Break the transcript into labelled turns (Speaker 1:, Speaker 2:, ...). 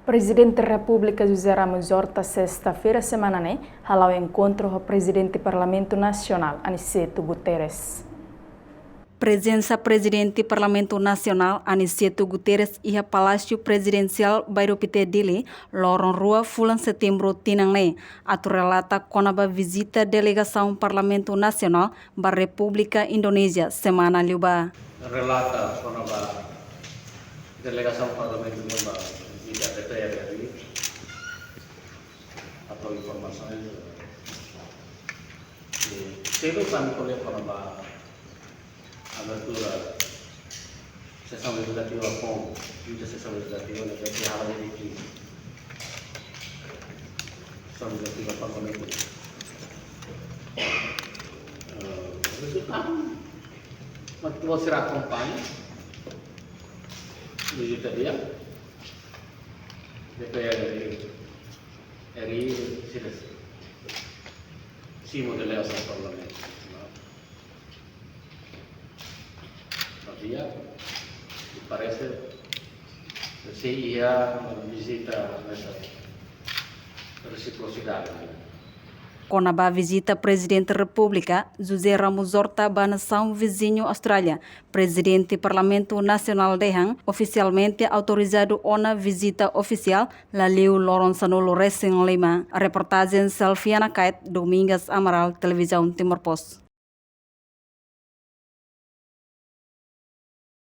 Speaker 1: Presidente da República José Ramos Horta, sexta-feira, semana, halau encontro com o Presidente do Parlamento Nacional, Aniceto Guterres.
Speaker 2: Presença Presidente do Parlamento Nacional, Aniceto Guterres, e a Palácio Presidencial Bairupite Dili, Loron Rua, Fulan Setembro, Tinangne. Atu relata com a visita delegação Parlamento Nacional da República Indonésia, semana liuba.
Speaker 3: Relata com a delegação Parlamento Nacional, visita DPR ali, atau informações. Cedo kami colher com a abertura sessão legislativa com muita sessão legislativa na hal ini sessão legislativa parlamento resultado você acompanha visita dia DPR RI simo delegação parlamento dia parece se ia visita nessa reciprocidade.
Speaker 2: Com a visita Presidente da República, José Ramos Horta, à nação vizinho Austrália, Presidente do Parlamento Nacional de Han, oficialmente autorizado a visita oficial, la Leu Loron Sanolo Racing Lima. A reportagem Selfiana Kait, Domingas Amaral, Televisão Timor Post.